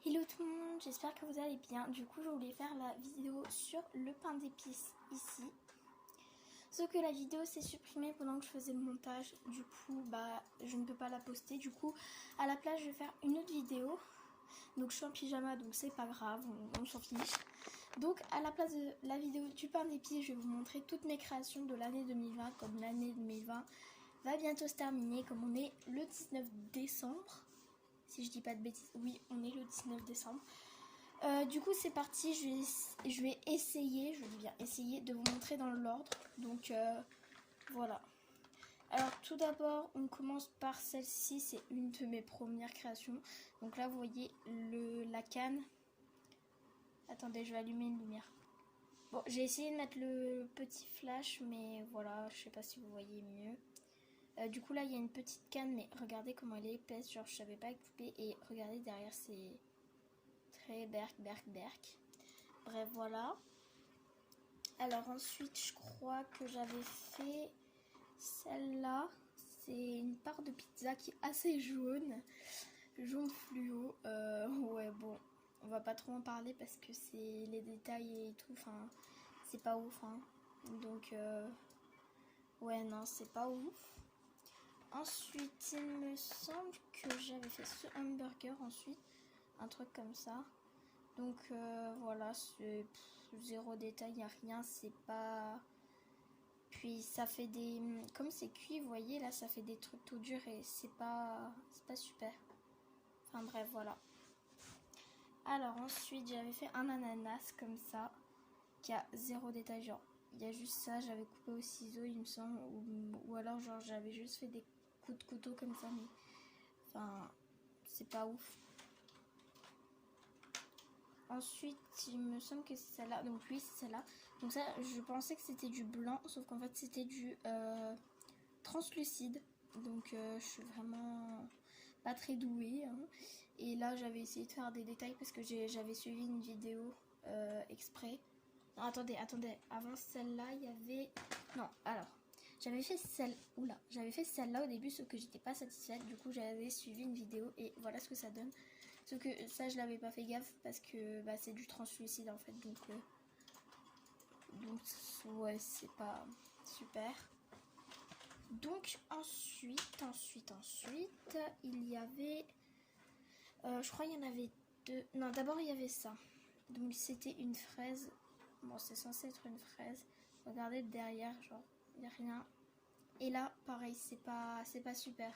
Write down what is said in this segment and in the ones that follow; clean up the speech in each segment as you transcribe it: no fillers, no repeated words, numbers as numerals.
Hello tout le monde, j'espère que vous allez bien. Du coup, je voulais faire la vidéo sur le pain d'épices ici. Sauf que la vidéo s'est supprimée pendant que je faisais le montage. Du coup, je ne peux pas la poster. Du coup, à la place, je vais faire une autre vidéo. Donc, je suis en pyjama, donc c'est pas grave, on s'en fiche. Donc, à la place de la vidéo du pain d'épices, je vais vous montrer toutes mes créations de l'année 2020. Comme l'année 2020 va bientôt se terminer, comme on est le 19 décembre. Si je dis pas de bêtises, oui, on est le 19 décembre. Du coup, c'est parti. Je vais essayer, je dis bien essayer de vous montrer dans l'ordre. Donc, voilà. Alors, tout d'abord, on commence par celle-ci. C'est une de mes premières créations. Donc là, vous voyez la canne. Attendez, je vais allumer une lumière. Bon, j'ai essayé de mettre le petit flash, mais voilà, je sais pas si vous voyez mieux. Du coup là il y a une petite canne, mais regardez comment elle est épaisse, genre je savais pas couper, et regardez derrière c'est très berk. Bref, voilà. Alors ensuite je crois que j'avais fait celle-là, c'est une part de pizza qui est assez jaune fluo. Ouais, bon, on va pas trop en parler parce que c'est les détails et tout, enfin c'est pas ouf hein. Donc ouais, non, c'est pas ouf. Ensuite, il me semble que j'avais fait ce hamburger ensuite, un truc comme ça. Donc voilà, c'est zéro détail, il n'y a rien, c'est pas... Puis ça fait des... Comme c'est cuit, vous voyez, là ça fait des trucs tout durs et c'est pas super. Enfin bref, voilà. Alors ensuite, j'avais fait un ananas comme ça, qui a zéro détail, genre il y a juste ça, j'avais coupé au ciseau il me semble, ou alors genre j'avais juste fait des coups de couteau comme ça, mais enfin c'est pas ouf. Ensuite il me semble que c'est celle-là, donc oui c'est celle-là. Donc ça je pensais que c'était du blanc, sauf qu'en fait c'était du translucide. Donc je suis vraiment pas très douée hein. Et là j'avais essayé de faire des détails parce que j'avais suivi une vidéo exprès. Non, attendez, avant celle-là il y avait... Non, alors j'avais fait celle-là au début, sauf que j'étais pas satisfaite. Du coup j'avais suivi une vidéo et voilà ce que ça donne. Sauf que ça je l'avais pas fait gaffe parce que c'est du translucide en fait, donc ouais c'est pas super. Donc ensuite il y avait je crois il y en avait deux. Non, d'abord il y avait ça. Donc c'était une fraise. Bon, c'est censé être une fraise. Regardez derrière, genre il n'y a rien. Et là pareil, c'est pas super.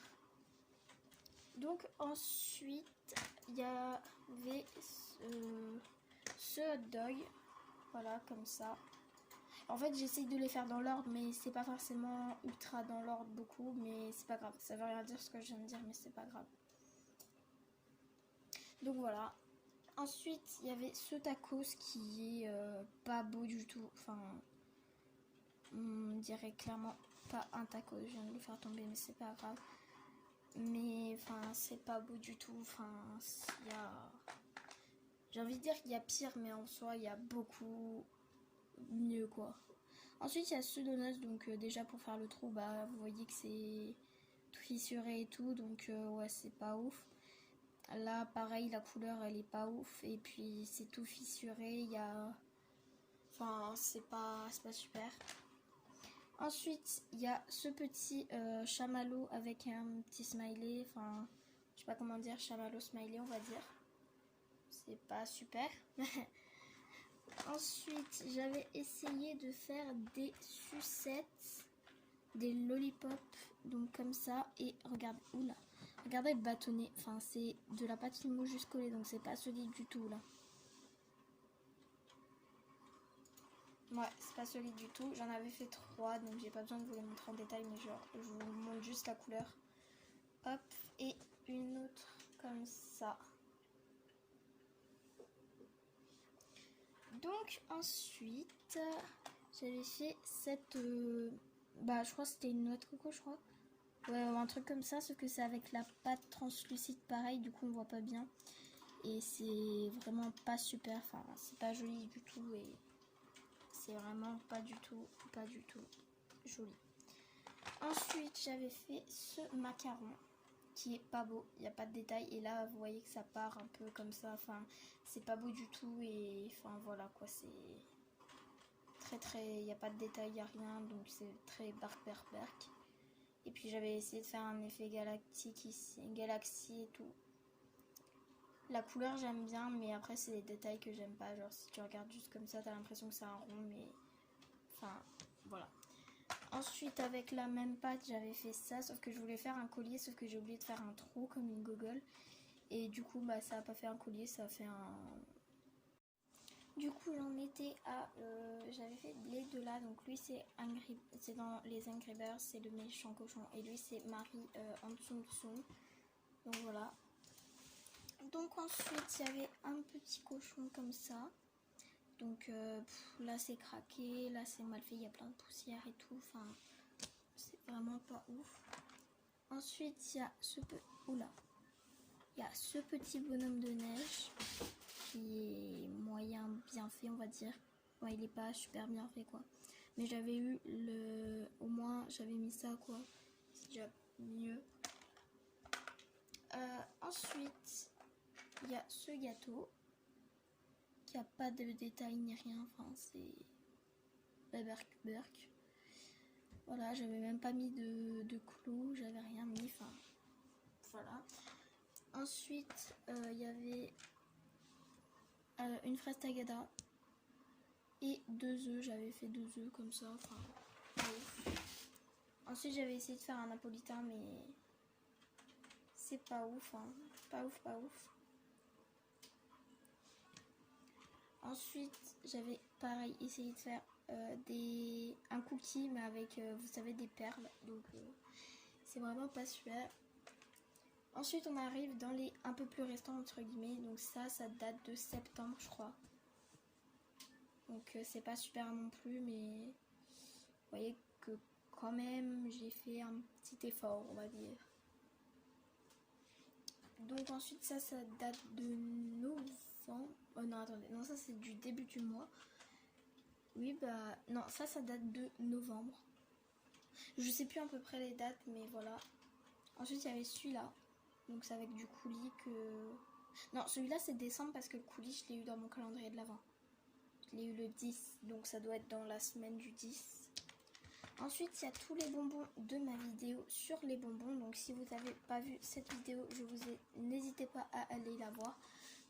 Donc ensuite il y avait ce hot dog, voilà, comme ça. En fait j'essaye de les faire dans l'ordre, mais c'est pas forcément ultra dans l'ordre beaucoup, mais c'est pas grave, ça veut rien dire ce que je viens de dire, mais c'est pas grave. Donc voilà. Ensuite il y avait ce tacos qui est pas beau du tout, enfin on dirait clairement pas un tacos, je viens de le faire tomber mais c'est pas grave. Mais enfin c'est pas beau du tout, enfin il y a... J'ai envie de dire qu'il y a pire, mais en soi il y a beaucoup mieux quoi. Ensuite il y a ce donut, donc déjà pour faire le trou, vous voyez que c'est tout fissuré et tout, donc ouais c'est pas ouf. Là pareil la couleur elle est pas ouf et puis c'est tout fissuré, il y a... Enfin c'est pas super. Ensuite il y a ce petit chamallow avec un petit smiley, enfin je sais pas comment dire, chamallow smiley on va dire. C'est pas super. Ensuite j'avais essayé de faire des sucettes, des lollipops, donc comme ça, et regardez, oula, regardez le bâtonnet, enfin c'est de la pâte Fimo juste collée, donc c'est pas solide du tout là. Ouais, c'est pas solide du tout. J'en avais fait 3, donc j'ai pas besoin de vous les montrer en détail, mais genre je vous montre juste la couleur. Hop, et une autre comme ça. Donc ensuite j'avais fait cette je crois que c'était une noix de coco, je crois. Ouais, un truc comme ça, sauf que c'est avec la pâte translucide pareil, du coup on voit pas bien. Et c'est vraiment pas super, enfin c'est pas joli du tout et c'est vraiment pas du tout joli. Ensuite j'avais fait ce macaron qui est pas beau, il n'y a pas de détails. Et là, vous voyez que ça part un peu comme ça. Enfin, c'est pas beau du tout. Et enfin, voilà quoi, c'est très, il n'y a pas de détails, il n'y a rien. Donc c'est très Berk. Et puis j'avais essayé de faire un effet galactique ici, galaxie et tout. La couleur j'aime bien, mais après c'est des détails que j'aime pas. Genre si tu regardes juste comme ça, t'as l'impression que c'est un rond, mais enfin voilà. Ensuite avec la même pâte j'avais fait ça, sauf que je voulais faire un collier, sauf que j'ai oublié de faire un trou comme une gogole. Et du coup bah ça a pas fait un collier, ça a fait un... Du coup j'en étais à... j'avais fait les deux là, donc lui c'est dans les Angry Birds, c'est le méchant cochon. Et lui c'est Marie en dessous. Donc voilà. Donc ensuite il y avait un petit cochon comme ça. Donc là c'est craqué, là c'est mal fait, il y a plein de poussière et tout. Enfin c'est vraiment pas ouf. Ensuite il y a ce petit bonhomme de neige qui est moyen bien fait on va dire. Ouais, il est pas super bien fait quoi. Mais j'avais eu au moins j'avais mis ça quoi. C'est déjà mieux. Ensuite il y a ce gâteau qui a pas de détails ni rien, enfin c'est la Berk. Voilà, j'avais même pas mis de clous, j'avais rien mis, enfin voilà. Ensuite il y avait une fraise tagada et 2 œufs, j'avais fait 2 œufs comme ça, enfin pas ouf. Ensuite j'avais essayé de faire un napolitain mais c'est pas ouf, hein. Pas ouf. Ensuite, j'avais pareil essayé de faire un cookie, mais avec, vous savez, des perles. Donc, c'est vraiment pas super. Ensuite, on arrive dans les un peu plus restants, entre guillemets. Donc ça date de septembre, je crois. Donc, c'est pas super non plus, mais vous voyez que quand même, j'ai fait un petit effort, on va dire. Donc ensuite, ça date de novembre. Oh non, attendez, non, ça c'est du début du mois. Oui, bah, non, ça date de novembre. Je sais plus à peu près les dates, mais voilà. Ensuite, il y avait celui-là. Donc, c'est avec du coulis que... Non, celui-là, c'est décembre parce que le coulis, je l'ai eu dans mon calendrier de l'Avent. Je l'ai eu le 10, donc ça doit être dans la semaine du 10. Ensuite, il y a tous les bonbons de ma vidéo sur les bonbons. Donc, si vous n'avez pas vu cette vidéo, n'hésitez pas à aller la voir.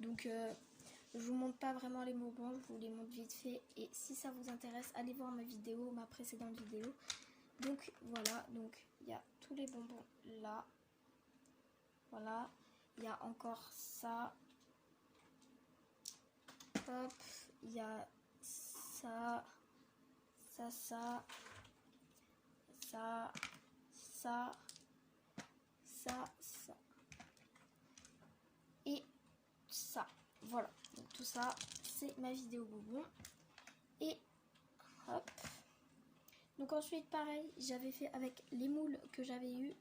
Donc, je vous montre pas vraiment les bonbons, je vous les montre vite fait. Et si ça vous intéresse, allez voir ma précédente vidéo. Donc, voilà. Donc, il y a tous les bonbons là. Voilà. Il y a encore ça. Hop. Il y a ça. Ça. Et ça. Voilà. Donc, tout ça, c'est ma vidéo bonbon. Et hop. Donc ensuite, pareil, j'avais fait avec les moules que j'avais eu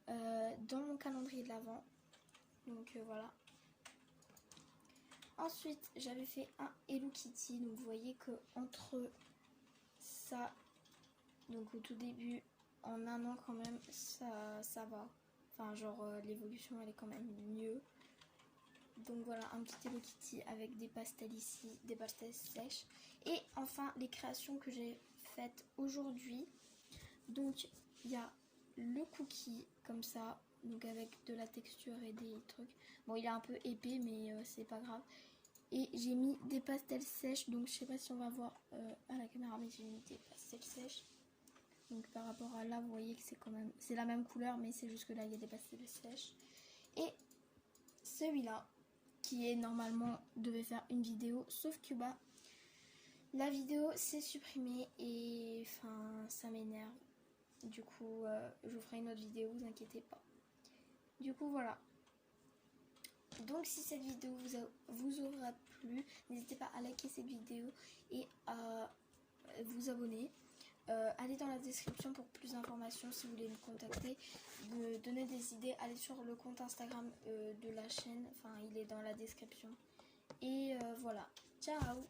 dans mon calendrier de l'Avent. Donc voilà. Ensuite, j'avais fait un Hello Kitty. Donc vous voyez que entre ça, donc au tout début, en un an quand même, ça va. Enfin genre l'évolution elle est quand même mieux. Donc voilà, un petit Hello Kitty avec des pastels ici, des pastels sèches. Et enfin, les créations que j'ai faites aujourd'hui. Donc, il y a le cookie, comme ça, donc avec de la texture et des trucs. Bon, il est un peu épais, mais c'est pas grave. Et j'ai mis des pastels sèches, donc je sais pas si on va voir à la caméra, mais j'ai mis des pastels sèches. Donc par rapport à là, vous voyez que c'est la même couleur, mais c'est juste que là, il y a des pastels sèches. Et celui-là, qui est normalement devait faire une vidéo, sauf que bah la vidéo s'est supprimée et enfin ça m'énerve. Du coup je vous ferai une autre vidéo, vous inquiétez pas. Du coup voilà. Donc si cette vidéo vous aura plu, n'hésitez pas à liker cette vidéo et à vous abonner. Allez dans la description pour plus d'informations si vous voulez me contacter, me donner des idées, allez sur le compte Instagram de la chaîne, enfin il est dans la description. Et voilà, ciao!